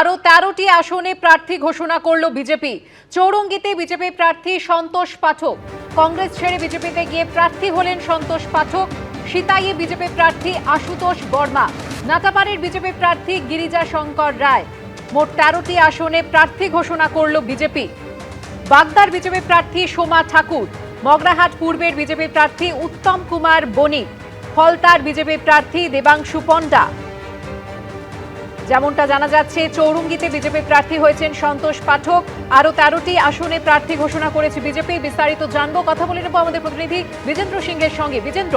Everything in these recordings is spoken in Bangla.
আরো 13টি আসনে প্রার্থী ঘোষণা করল বিজেপি। চৌরঙ্গীতে বিজেপি প্রার্থী সন্তোষ পাঠক। কংগ্রেস ছেড়ে বিজেপিতে গিয়ে প্রার্থী হলেন সন্তোষ পাঠক। সিতাইয়ে বিজেপি প্রার্থী আশুতোষ বর্মা। নাটাবাড়ির বিজেপি প্রার্থী গিরিজা শঙ্কর রায়। মোট 13টি আসনে প্রার্থী ঘোষণা করল বিজেপি। বাগদার বিজেপি প্রার্থী সোমা ঠাকুর। মগরাহাট পূর্বের বিজেপি প্রার্থী উত্তম কুমার বণিক। ফলতার বিজেপি প্রার্থী দেবাংশু পণ্ডা। যেমনটা জানা যাচ্ছে, চৌরঙ্গীতে বিজেপি প্রার্থী হয়েছেন সন্তোষ পাঠক। আরো 13টি আসনে প্রার্থী ঘোষণা করেছে বিজেপি। বিস্তারিত জানবো, কথা বলে নেব আমাদের প্রতিনিধি বিজেন্দ্র সিংহের সঙ্গে। বিজেন্দ্র,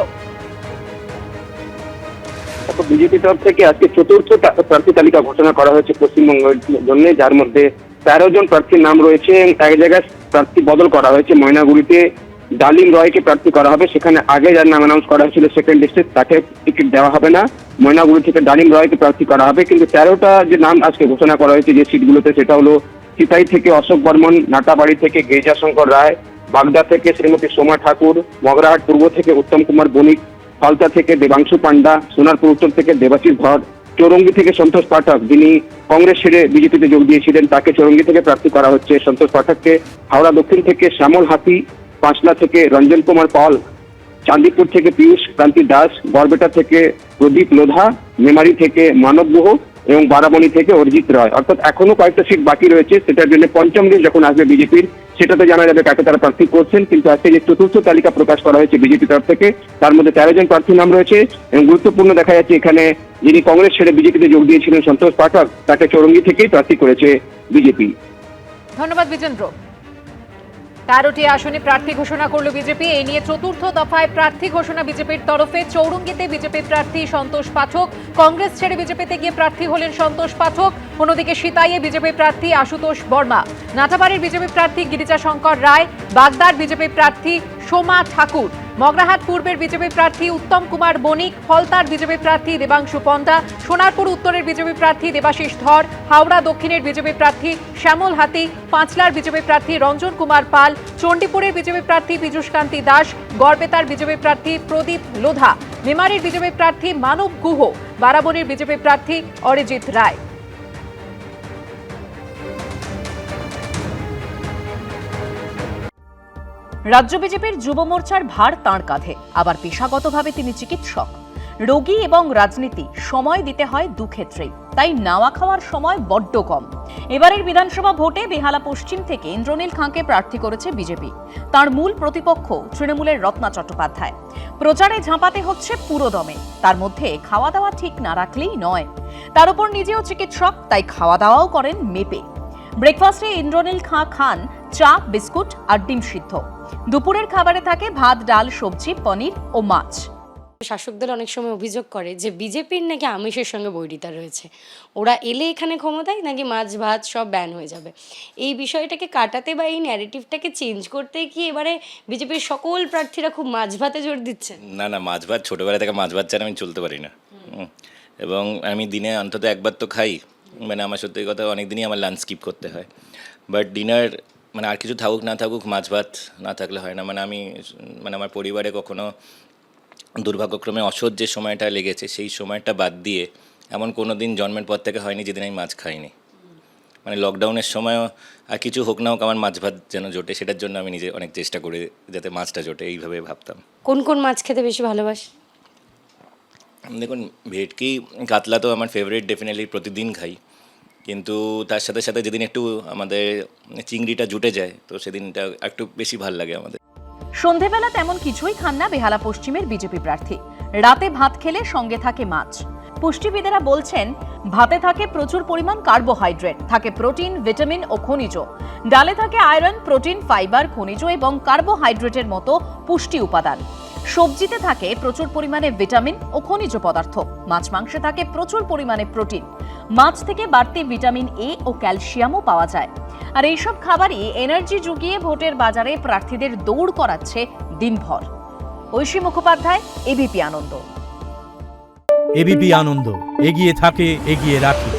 বিজেপি তরফ থেকে আজকে চতুর্থ প্রার্থী তালিকা ঘোষণা করা হয়েছে পশ্চিমবঙ্গের জন্য, যার মধ্যে 13 জন প্রার্থীর নাম রয়েছে। এক জায়গায় প্রার্থী বদল করা হয়েছে। ময়নাগুড়িতে ডালিম রয়কে প্রার্থী করা হবে। সেখানে আগে যার নাম অ্যানাউন্স করা হয়েছিল সেকেন্ড লিস্টে, তাকে টিকিট দেওয়া হবে না। ময়নাগুড়ি থেকে ডালিম রয়কে প্রার্থী করা হবে। কিন্তু 13টা যে নাম আজকে ঘোষণা করা হয়েছে যে সিটগুলোতে, সেটা হলো সিতাই থেকে অশোক বর্মন, নাটাবাড়ি থেকে গিরিজা শঙ্কর রায়, বাগদা থেকে শ্রীমতী সোমা ঠাকুর, মগরাহাট পূর্ব থেকে উত্তম কুমার বণিক, ফলতা থেকে দেবাংশু পান্ডা, সোনারপুর উত্তর থেকে দেবাশিস ধর, চৌরঙ্গী থেকে সন্তোষ পাঠক, যিনি কংগ্রেস ছেড়ে বিজেপিতে যোগ দিয়েছিলেন, তাকে চৌরঙ্গী থেকে প্রার্থী করা হচ্ছে। সন্তোষ পাঠককে হাওড়া দক্ষিণ থেকে শ্যামল হাতি, পাঁচলা থেকে রঞ্জন কুমার পাল, চাঁদিপুর থেকে পীয়ূষ ক্রান্তি দাস, গড়বেটা থেকে প্রদীপ লোধা, মেমারি থেকে মানব গুহ এবং বারাবণী থেকে অরিজিৎ রায়। অর্থাৎ এখনো কয়েকটা সিট বাকি রয়েছে। সেটার জন্য পঞ্চম দিন যখন আসবে বিজেপির, সেটাতে জানা যাবে কাকে তারা প্রার্থী করছেন। কিন্তু আজকে যে চতুর্থ তালিকা প্রকাশ করা হয়েছে বিজেপি তরফ থেকে, তার মধ্যে 13 জন প্রার্থীর নাম রয়েছে। এবং গুরুত্বপূর্ণ দেখা যাচ্ছে, এখানে যিনি কংগ্রেস ছেড়ে বিজেপিতে যোগ দিয়েছিলেন সন্তোষ পাঠক, তাকে চৌরঙ্গী থেকেই প্রার্থী করেছে বিজেপি। ধন্যবাদ বিজেন্দ্র। 13টি আসনে প্রার্থী ঘোষণা করল বিজেপি। এই নিয়ে চতুর্থ দফায় প্রার্থী ঘোষণা বিজেপির তরফে। চৌরঙ্গীতে বিজেপি প্রার্থী সন্তোষ পাঠক। কংগ্রেস ছেড়ে বিজেপিতে গিয়ে প্রার্থী হলেন সন্তোষ পাঠক। অন্যদিকে সিতাইয়ে বিজেপি প্রার্থী আশুতোষ বর্মা। নাটাবাড়ির বিজেপি প্রার্থী গিরিজা শঙ্কর রায়। বাগদার বিজেপি প্রার্থী সোমা ঠাকুর। মগরাহাট পূর্বের বিজেপি প্রার্থী উত্তম কুমার বণিক। ফলতার বিজেপি প্রার্থী দেবাংশু পণ্ডা। সোনারপুর উত্তরের বিজেপি প্রার্থী দেবাশিস ধর। হাওড়া দক্ষিণের বিজেপি প্রার্থী শ্যামল হাতি। পাঁচলার বিজেপি প্রার্থী রঞ্জন কুমার পাল। চণ্ডীপুরের বিজেপি প্রার্থী পীযূষ কান্তি দাস। গড়বেতার বিজেপি প্রার্থী প্রদীপ লোধা। মেমারির বিজেপি প্রার্থী মানব গুহ। বারাবণীর বিজেপি প্রার্থী অরিজিৎ রায়। রাজ্য বিজেপির যুব মোর্চার ভার তাঁর কাঁধে। আবার পেশাগতভাবে তিনি চিকিৎসক। রোগী এবং রাজনীতি সময় দিতে হয় দুক্ষেত্রেই, তাই নাওয়া খাওয়ার সময় বড্ড কম। এবারের বিধানসভা ভোটে বেহালা পশ্চিম থেকে ইন্দ্রনীল খাঁকে প্রার্থী করেছে বিজেপি। তার মূল প্রতিপক্ষ তৃণমূলের রত্না চট্টোপাধ্যায়। প্রচারে ঝাঁপাতে হচ্ছে পুরো দমে। তার মধ্যে খাওয়া দাওয়া ঠিক না রাখলেই নয়। তার উপর নিজেও চিকিৎসক, তাই খাওয়া দাওয়াও করেন মেপে। ব্রেকফাস্টে ইন্দ্রনীল খাঁ খান চা, বিস্কুট আর ডিম সিদ্ধ। দুপুরের খাবারে থাকে ভাত, ডাল, সবজি, পনির ও মাছ। শাসকদল অনেক সময় অভিযোগ করে যে বিজেপির নাকি আমিষের সঙ্গে বৈরিতা রয়েছে। ওরা এলে এখানে ক্ষমতায় নাকি মাছ ভাত সব ব্যান হয়ে যাবে। এই বিষয়টাকে কাটাতে বা এই ন্যারেটিভটাকে চেঞ্জ করতে কি এবারে বিজেপির সকল প্রার্থীরা খুব মাছ ভাতে জোর দিচ্ছেন? না, মাছ ভাত ছোটোবেলা থেকে মাছ ভাত ছাড়া আমি চলতে পারি না। এবং আমি দিনে অন্তত একবার তো খাই। মানে আমার সত্যি কথা, অনেক দিনই আমার লাঞ্চ স্কিপ করতে হয়। বাট ডিনার মানে আর কিছু থাকুক না থাকুক, মাছ ভাত না থাকলে হয় না। মানে আমার পরিবারে কখনো দুর্ভাগ্যক্রমে অসহ্য যে সময়টা লেগেছে, সেই সময়টা বাদ দিয়ে এমন কোনো দিন জন্মের পর থেকে হয়নি যেদিন আমি মাছ খাইনি। মানে লকডাউনের সময়ও আর কিছু হোক না হোক আমার মাছ ভাত যেন জোটে, সেটার জন্য আমি নিজে অনেক চেষ্টা করি যাতে মাছটা জোটে, এইভাবে ভাবতাম। কোন কোন মাছ খেতে বেশি ভালোবাসে? দেখুন, ভেটকি কাতলা তো আমার ফেভারিট, ডেফিনেটলি প্রতিদিন খাই। কিন্তু তার সাথে সাথে যেদিন একটু আমাদের চিংড়িটা জুটে যায়, তো সেদিনটা একটু বেশি ভাল লাগে আমাদের। সন্ধেবেলা তেমন কিছুই খান না বেহালা পশ্চিমের বিজেপি প্রার্থী। রাতে ভাত খেলে সঙ্গে থাকে মাছ। পুষ্টিবিদেরা বলছেন, ভাতে থাকে প্রচুর পরিমাণ কার্বোহাইড্রেট, থাকে প্রোটিন, ভিটামিন ও খনিজ। ডালে থাকে আয়রন, প্রোটিন, ফাইবার, খনিজ এবং কার্বোহাইড্রেটের মতো পুষ্টি উপাদান। সবজিতে থাকে প্রচুর পরিমাণে ভিটামিন ও খনিজ পদার্থ। মাছ মাংসে থাকে প্রচুর পরিমাণে প্রোটিন। মাছ থেকে বাড়তি ভিটামিন এ ও ক্যালসিয়ামও পাওয়া যায়। আর এইসব খাবারই এনার্জি জুগিয়ে ভোটের বাজারে প্রার্থীদের দৌড় করাচ্ছে দিনভর। ঐশী মুখোপাধ্যায়, এবিপি আনন্দ। এবিপি আনন্দ, এগিয়ে থাকে, এগিয়ে রাখে।